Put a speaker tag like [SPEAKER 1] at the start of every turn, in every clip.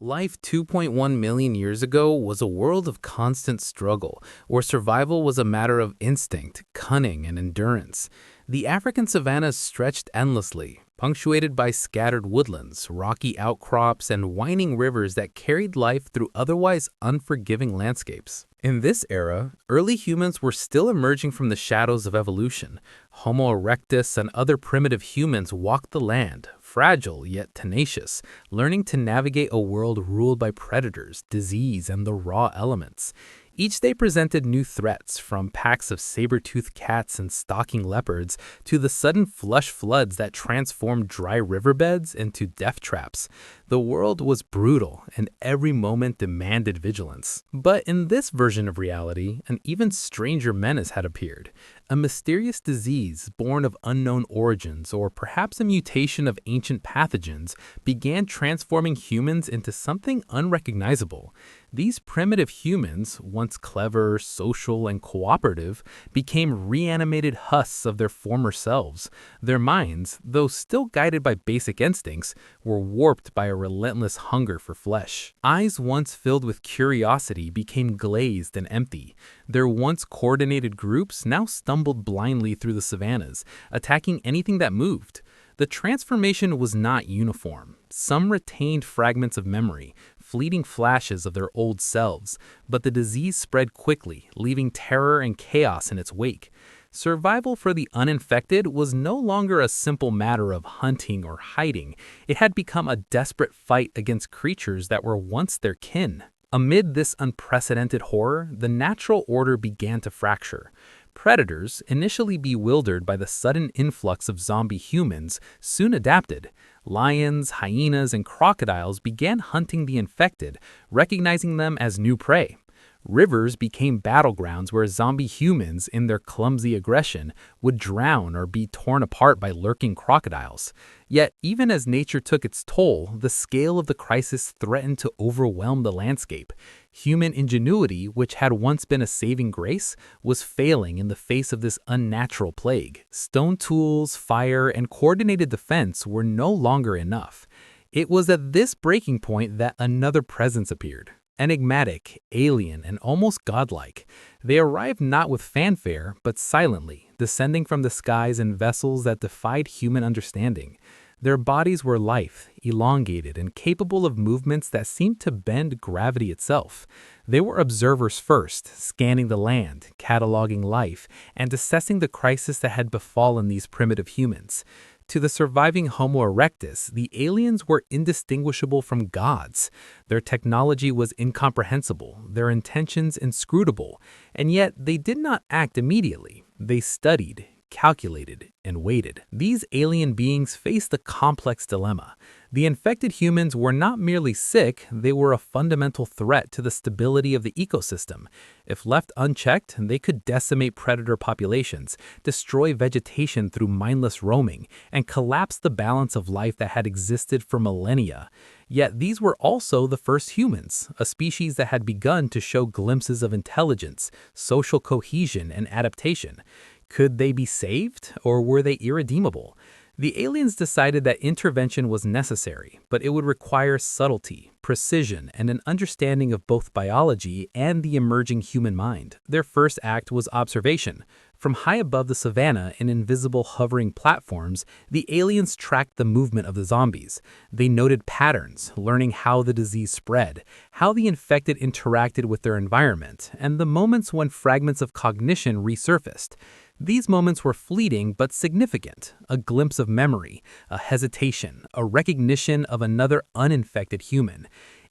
[SPEAKER 1] Life 2.1 million years ago was a world of constant struggle, where survival was a matter of instinct, cunning, and endurance. The African savannas stretched endlessly, punctuated by scattered woodlands, rocky outcrops, and winding rivers that carried life through otherwise unforgiving landscapes. In this era, early humans were still emerging from the shadows of evolution. Homo erectus and other primitive humans walked the land, fragile yet tenacious, learning to navigate a world ruled by predators, disease, and the raw elements. Each day presented new threats, from packs of saber-toothed cats and stalking leopards to the sudden flash floods that transformed dry riverbeds into death traps. The world was brutal, and every moment demanded vigilance. But in this version of reality, an even stranger menace had appeared. A mysterious disease born of unknown origins, or perhaps a mutation of ancient pathogens, began transforming humans into something unrecognizable. These primitive humans, once clever, social, and cooperative, became reanimated husks of their former selves. Their minds, though still guided by basic instincts, were warped by a relentless hunger for flesh. Eyes once filled with curiosity became glazed and empty. Their once coordinated groups now stumbled blindly through the savannas, attacking anything that moved. The transformation was not uniform. Some retained fragments of memory, fleeting flashes of their old selves, but the disease spread quickly, leaving terror and chaos in its wake. Survival for the uninfected was no longer a simple matter of hunting or hiding. It had become a desperate fight against creatures that were once their kin. Amid this unprecedented horror, the natural order began to fracture. Predators, initially bewildered by the sudden influx of zombie humans, soon adapted. Lions, hyenas, and crocodiles began hunting the infected, recognizing them as new prey. Rivers became battlegrounds where zombie humans, in their clumsy aggression, would drown or be torn apart by lurking crocodiles. Yet, even as nature took its toll, the scale of the crisis threatened to overwhelm the landscape. Human ingenuity, which had once been a saving grace, was failing in the face of this unnatural plague. Stone tools, fire, and coordinated defense were no longer enough. It was at this breaking point that another presence appeared. Enigmatic, alien, and almost godlike. They arrived not with fanfare, but silently, descending from the skies in vessels that defied human understanding. Their bodies were lithe, elongated, and capable of movements that seemed to bend gravity itself. They were observers first, scanning the land, cataloging life, and assessing the crisis that had befallen these primitive humans. To the surviving Homo erectus, the aliens were indistinguishable from gods. Their technology was incomprehensible, their intentions inscrutable, and yet they did not act immediately. They studied, calculated, and waited. These alien beings faced a complex dilemma. The infected humans were not merely sick, they were a fundamental threat to the stability of the ecosystem. If left unchecked, they could decimate predator populations, destroy vegetation through mindless roaming, and collapse the balance of life that had existed for millennia. Yet these were also the first humans, a species that had begun to show glimpses of intelligence, social cohesion, and adaptation. Could they be saved, or were they irredeemable? The aliens decided that intervention was necessary, but it would require subtlety, precision, and an understanding of both biology and the emerging human mind. Their first act was observation. From high above the savanna in invisible hovering platforms, the aliens tracked the movement of the zombies. They noted patterns, learning how the disease spread, how the infected interacted with their environment, and the moments when fragments of cognition resurfaced. These moments were fleeting but significant, a glimpse of memory, a hesitation, a recognition of another uninfected human.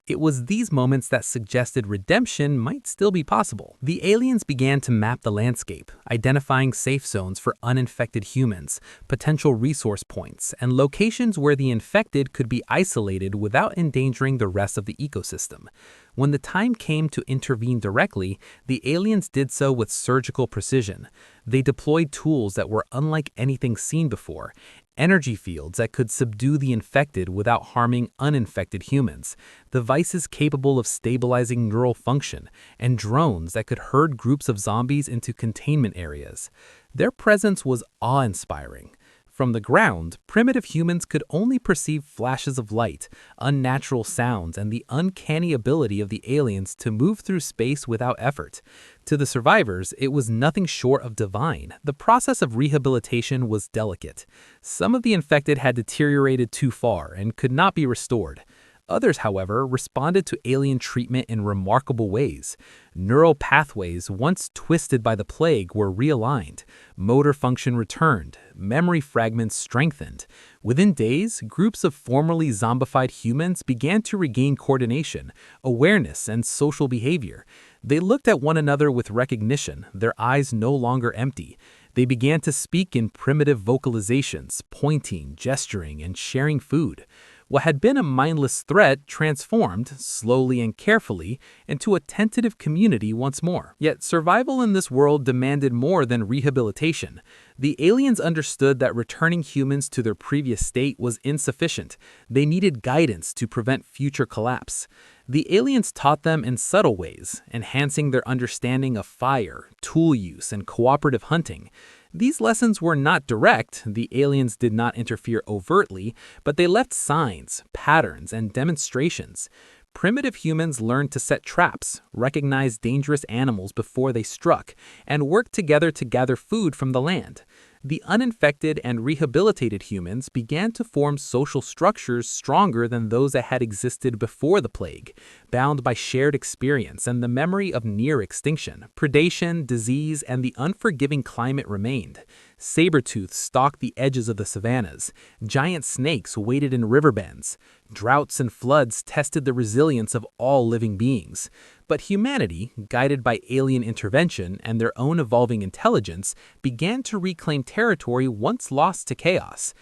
[SPEAKER 1] It was these moments that suggested redemption might still be possible. The aliens began to map the landscape, identifying safe zones for uninfected humans, potential resource points, and locations where the infected could be isolated without endangering the rest of the ecosystem. When the time came to intervene directly, the aliens did so with surgical precision. They deployed tools that were unlike anything seen before, energy fields that could subdue the infected without harming uninfected humans, devices capable of stabilizing neural function, and drones that could herd groups of zombies into containment areas. Their presence was awe-inspiring. From the ground, primitive humans could only perceive flashes of light, unnatural sounds, and the uncanny ability of the aliens to move through space without effort. To the survivors, it was nothing short of divine. The process of rehabilitation was delicate. Some of the infected had deteriorated too far and could not be restored. Others, however, responded to alien treatment in remarkable ways. Neural pathways once twisted by the plague were realigned, motor function returned, memory fragments strengthened. Within days, groups of formerly zombified humans began to regain coordination, awareness, and social behavior. They looked at one another with recognition, their eyes no longer empty. They began to speak in primitive vocalizations, pointing, gesturing, and sharing food. What had been a mindless threat transformed, slowly and carefully, into a tentative community once more. Yet survival in this world demanded more than rehabilitation. The aliens understood that returning humans to their previous state was insufficient. They needed guidance to prevent future collapse. The aliens taught them in subtle ways, enhancing their understanding of fire, tool use, and cooperative hunting. These lessons were not direct, the aliens did not interfere overtly, but they left signs, patterns, and demonstrations. Primitive humans learned to set traps, recognize dangerous animals before they struck, and work together to gather food from the land. The uninfected and rehabilitated humans began to form social structures stronger than those that had existed before the plague, bound by shared experience and the memory of near extinction. Predation, disease, and the unforgiving climate remained. Saber-tooths stalked the edges of the savannas. Giant snakes waited in riverbends. Droughts and floods tested the resilience of all living beings. But humanity, guided by alien intervention and their own evolving intelligence, began to reclaim territory once lost to chaos.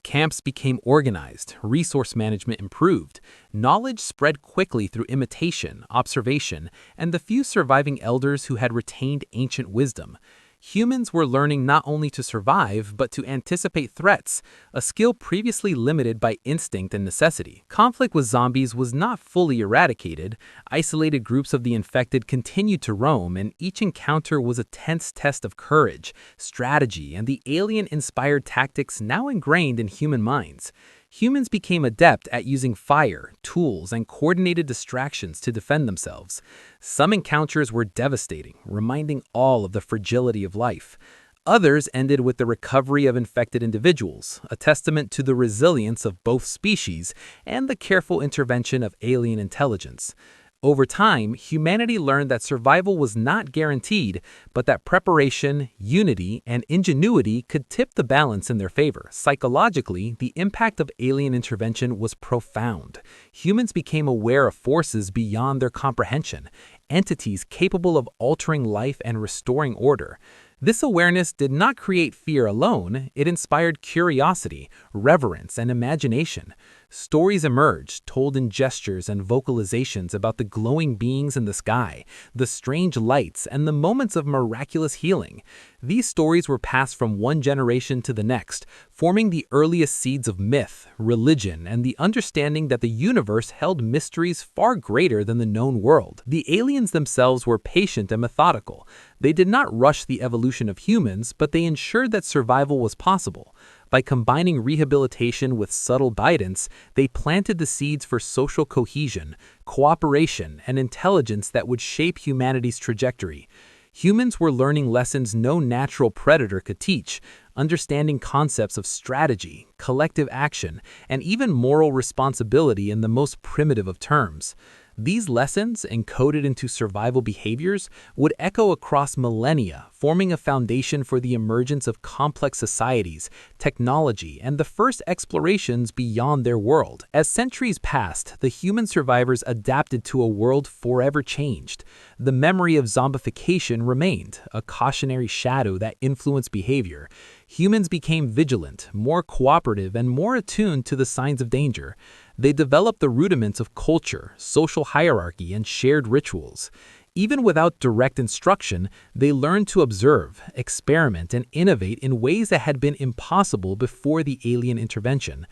[SPEAKER 1] Camps became organized, resource management improved, knowledge spread quickly through imitation, observation, and the few surviving elders who had retained ancient wisdom. Humans were learning not only to survive, but to anticipate threats, a skill previously limited by instinct and necessity. Conflict with zombies was not fully eradicated. Isolated groups of the infected continued to roam, and each encounter was a tense test of courage, strategy, and the alien-inspired tactics now ingrained in human minds. Humans became adept at using fire, tools, and coordinated distractions to defend themselves. Some encounters were devastating, reminding all of the fragility of life. Others ended with the recovery of infected individuals, a testament to the resilience of both species and the careful intervention of alien intelligence. Over time, humanity learned that survival was not guaranteed, but that preparation, unity, and ingenuity could tip the balance in their favor. Psychologically, the impact of alien intervention was profound. Humans became aware of forces beyond their comprehension, entities capable of altering life and restoring order. This awareness did not create fear alone, it inspired curiosity, reverence, and imagination. Stories emerged, told in gestures and vocalizations about the glowing beings in the sky, the strange lights, and the moments of miraculous healing. These stories were passed from one generation to the next, forming the earliest seeds of myth, religion, and the understanding that the universe held mysteries far greater than the known world. The aliens themselves were patient and methodical. They did not rush the evolution of humans, but they ensured that survival was possible. By combining rehabilitation with subtle guidance, they planted the seeds for social cohesion, cooperation, and intelligence that would shape humanity's trajectory. Humans were learning lessons no natural predator could teach, understanding concepts of strategy, collective action, and even moral responsibility in the most primitive of terms. These lessons, encoded into survival behaviors, would echo across millennia, forming a foundation for the emergence of complex societies, technology, and the first explorations beyond their world. As centuries passed, the human survivors adapted to a world forever changed. The memory of zombification remained, a cautionary shadow that influenced behavior. Humans became vigilant, more cooperative, and more attuned to the signs of danger. They developed the rudiments of culture, social hierarchy, and shared rituals. Even without direct instruction, they learned to observe, experiment, and innovate in ways that had been impossible before the alien intervention.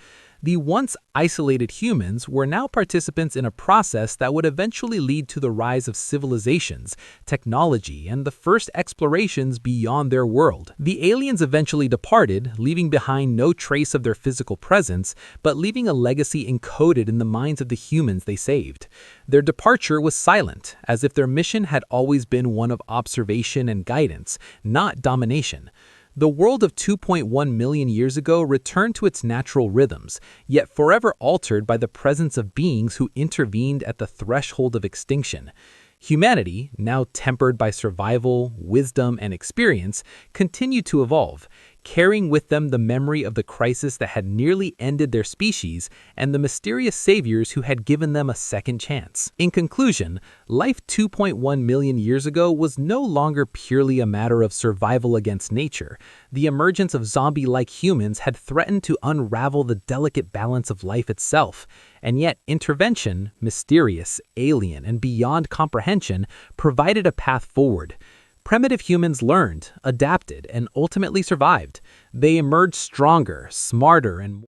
[SPEAKER 1] The once isolated humans were now participants in a process that would eventually lead to the rise of civilizations, technology, and the first explorations beyond their world. The aliens eventually departed, leaving behind no trace of their physical presence, but leaving a legacy encoded in the minds of the humans they saved. Their departure was silent, as if their mission had always been one of observation and guidance, not domination. The world of 2.1 million years ago returned to its natural rhythms, yet forever altered by the presence of beings who intervened at the threshold of extinction. Humanity, now tempered by survival, wisdom, and experience, continued to evolve, carrying with them the memory of the crisis that had nearly ended their species and the mysterious saviors who had given them a second chance. In conclusion, life 2.1 million years ago was no longer purely a matter of survival against nature. The emergence of zombie-like humans had threatened to unravel the delicate balance of life itself, and yet intervention, mysterious, alien, and beyond comprehension, provided a path forward. Primitive humans learned, adapted, and ultimately survived. They emerged stronger, smarter, and